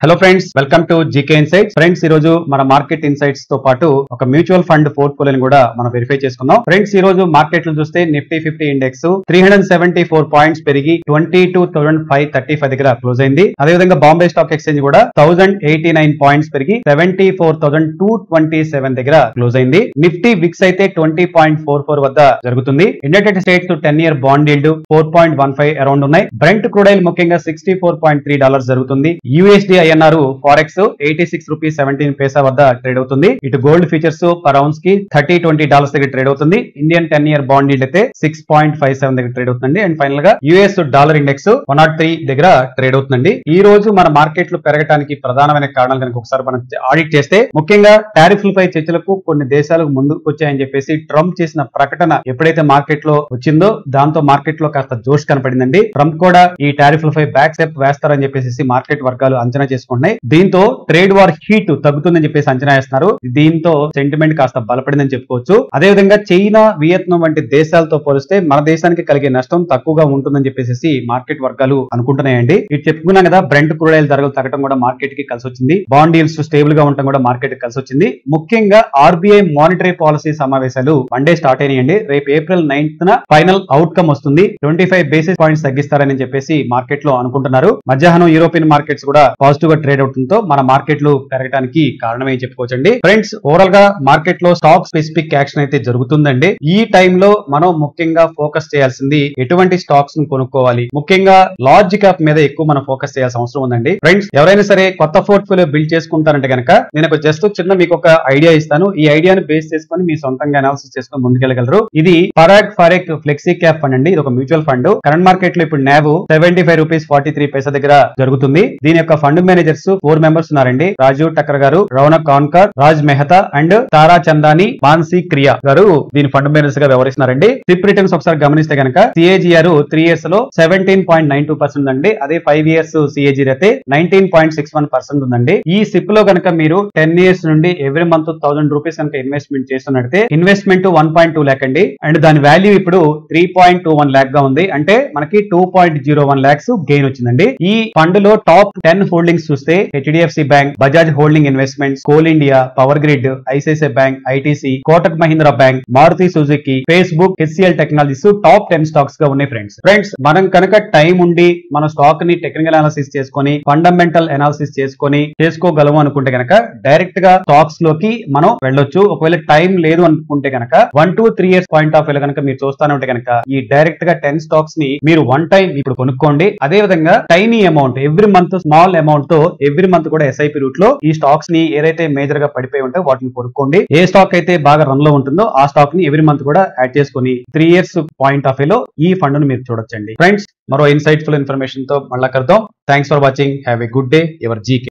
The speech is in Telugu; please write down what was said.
Hello friends, welcome to GK insights. Friends, ఈ రోజు మన మార్కెట్ ఇన్సైట్స్ తో పాటు ఒక మ్యూచువల్ ఫండ్ పోర్ట్ఫోలియోని కూడా మనం వెరిఫై చేసుకుందాం. ఫ్రెండ్స్, ఈ రోజు మార్కెట్ లో చూస్తే నిఫ్టీ 50 ఇండెక్స్ 374 పాయింట్స్ పెరిగి 22,535 దగ్గర క్లోజ్ అయింది. అదేవిధంగా బాంబే స్టాక్ ఎక్స్చేంజ్ కూడా 1089 పాయింట్స్ పెరిగి 74,227 దగ్గర క్లోజ్ అయింది. నిఫ్టీ విక్స్ అయితే 20.44 వద్ద జరుగుతుంది. United states 10-year bond yield 4.15 around ఉన్నాయి. బ్రెంట్ క్రూడ్ ఆయిల్ ముఖ్యంగా $64.3 జరుగుతుంది. యూఎస్డి ఐఎన్ఆర్ ఫారెక్స్ 86 రూపీస్ 17 పైసా వద్ద ట్రేడ్ అవుతుంది. ఇటు గోల్డ్ ఫ్యూచర్స్ పర్ ఔన్స్ కి $30-20 దగ్గర ట్రేడ్ అవుతుంది. ఇండియన్ 10-year బాండ్ yield అయితే 6.57 దగ్గర ట్రేడ్ అవుతుంది. అండ్ ఫైనల్ గా యుఎస్ డాలర్ ఇండెక్స్ 103 దగ్గర ట్రేడ్ అవుతుందండి. ఈ రోజు మన మార్కెట్లు పెరగడానికి ప్రధానమైన కారణాలు కనుక ఒకసారి మనం ఆడిట్ చేస్తే, ముఖ్యంగా టారిఫ్లపై చర్చలకు కొన్ని దేశాలకు ముందుకు వచ్చాయని చెప్పేసి ట్రంప్ చేసిన ప్రకటన ఎప్పుడైతే మార్కెట్ లో వచ్చిందో దాంతో మార్కెట్ లో కాస్త జోష్ కనపడిందండి. ట్రంప్ కూడా ఈ టారిఫ్లపై బ్యాక్ స్టెప్ వేస్తారని చెప్పేసి మార్కెట్ వర్గాలు అంచనా చేసుకుంటున్నాయి. దీంతో ట్రేడ్ వార్ హీట్ తగ్గుతుందని చెప్పేసి అంచనా వేస్తున్నారు. దీంతో సెంటిమెంట్ కాస్త బలపడిందని చెప్పుకోవచ్చు. అదేవిధంగా చైనా, వియత్నాం వంటి దేశాలతో పోలిస్తే మన దేశానికి కలిగే నష్టం తక్కువగా ఉంటుందని చెప్పేసి మార్కెట్ వర్గాలు అనుకుంటున్నాయండి. ఇటు చెప్పుకున్నాం కదా, బ్రెంట్ క్రూడ్ ఆయిల్ ధరలు తగ్గడం కూడా మార్కెట్ కి కలిసి వచ్చింది. బాండ్ yields స్టేబుల్ గా ఉండడం కూడా మార్కెట్ కి కలిసి వచ్చింది. ముఖ్యంగా ఆర్బీఐ మానిటరీ పాలసీ సమావేశాలు మండే స్టార్ట్ అయినాయండి. రేపు ఏప్రిల్ 9th ఫైనల్ అవుట్కమ్ వస్తుంది. 25 బేసిస్ పాయింట్స్ తగ్గిస్తారని చెప్పేసి మార్కెట్ లో అనుకుంటున్నారు. మధ్యాహ్నం యూరోపియన్ మార్కెట్స్ కూడా పాజిటివ్ గా ట్రేడ్ అవుతుందో మన మార్కెట్లు పెరగడానికి కారణమే చెప్పుకోవచ్చండి. ఫ్రెండ్స్, ఓవరాల్ గా మార్కెట్ లో స్టాక్ స్పెసిఫిక్ యాక్షన్ అయితే జరుగుతుందండి. ఈ టైంలో మనం ముఖ్యంగా ఫోకస్ చేయాల్సింది ఎటువంటి స్టాక్స్ ను కొనుక్కోవాలి, ముఖ్యంగా లార్జ్ క్యాప్ మీద ఎక్కువ మనం ఫోకస్ చేయాల్సిన అవసరం ఉందండి. ఫ్రెండ్స్, ఎవరైనా సరే కొత్త పోర్ట్ఫోలియో బిల్డ్ చేసుకుంటారంటే కనుక నేను జస్ట్ చిన్న మీకు ఒక ఐడియా ఇస్తాను. ఈ ఐడియాను బేస్ చేసుకుని మీ సొంతంగా అనాలిసిస్ చేసుకుని ముందుకెళ్ళగలరు. ఇది పరాగ్ ఫారెక్ ఫ్లెక్సీ క్యాప్ ఫండ్ అండి. ఇది ఒక మ్యూచువల్ ఫండ్. కరెంట్ మార్కెట్ లో ఇప్పుడు NAV 75 రూపీస్ 43 పైసా దగ్గర జరుగుతుంది. దీని యొక్క ఫండ్ మేనేజర్స్ 4 మెంబర్స్ ఉన్నారండి. రాజీవ్ టక్కర్ గారు, రౌనక్ కాన్కర్, రాజ్ మెహతా అండ్ తారా చందాని, మాన్సీ క్రియా గారు దీని ఫండ్ మేనేజర్స్ గా వ్యవహరిస్తున్నారండి. సిప్ రిటర్న్స్ ఒకసారి గమనిస్తే కనుక CAGR 3 years లో 17.92% అండి. అదే 5 years CAGR అయితే 19.61% ఉందండి. ఈ సిప్ లో కనుక మీరు 10 years నుండి ఎవ్రీ మంత్ 1000 రూపీస్ కనుక ఇన్వెస్ట్మెంట్ చేస్తున్నట్టే ఇన్వెస్ట్మెంట్ 1.2 lakh అండి. అండ్ దాని వాల్యూ ఇప్పుడు 3.21 lakh గా ఉంది. అంటే మనకి 2.01 lakhs గెయిన్ వచ్చిందండి. ఈ ఫండ్ లో టాప్ 10 హోల్డింగ్స్ చూస్తే HDFC bank, Bajaj holding investments, coal India, power grid, ICICI bank, ITC, Kotak Mahindra bank, Maruti Suzuki, Facebook, HCL technologies top 10 stocks గా ఉన్నాయి. ఫ్రెండ్స్, మనం కనుక టైం ఉండి మన స్టాక్ ని టెక్నికల్ అనాలిసిస్ చేసుకొని ఫండమెంటల్ అనాలిసిస్ చేసుకొని చేసుకోగలము అనుకుంటే కనుక డైరెక్ట్ గా స్టాక్స్ లోకి మనం వెళ్ళొచ్చు. ఒకవేళ టైం లేదు అనుకుంటే కనుక 1 to 3 years point of view కనుక మీరు చూస్తానే ఉంటే కనుక ఈ డైరెక్ట్ గా 10 స్టాక్స్ ని మీరు వన్ టైం ఇప్పుడు కొనుక్కోండి. అదే విధంగా tiny amount every month, small amount తో ఎవ్రీ మంత్ కూడా SIP రూట్ లో ఈ స్టాక్స్ ని ఏదైతే మేజర్ గా పడిపోయి ఉంటే వాటిని కొనుక్కోండి. ఏ స్టాక్ అయితే బాగా రన్ లో ఉంటుందో ఆ స్టాక్ ని ఎవ్రీ మంత్ కూడా యాడ్ చేసుకుని 3 years పాయింట్ ఆఫ్ వ్యూ లో ఈ ఫండ్ ను మీరు చూడొచ్చండి. ఫ్రెండ్స్, మరో ఇన్సైట్ఫుల్ ఇన్ఫర్మేషన్ తో మళ్ళా కలుద్దాం. Thanks for watching. Have a good day. Your GK.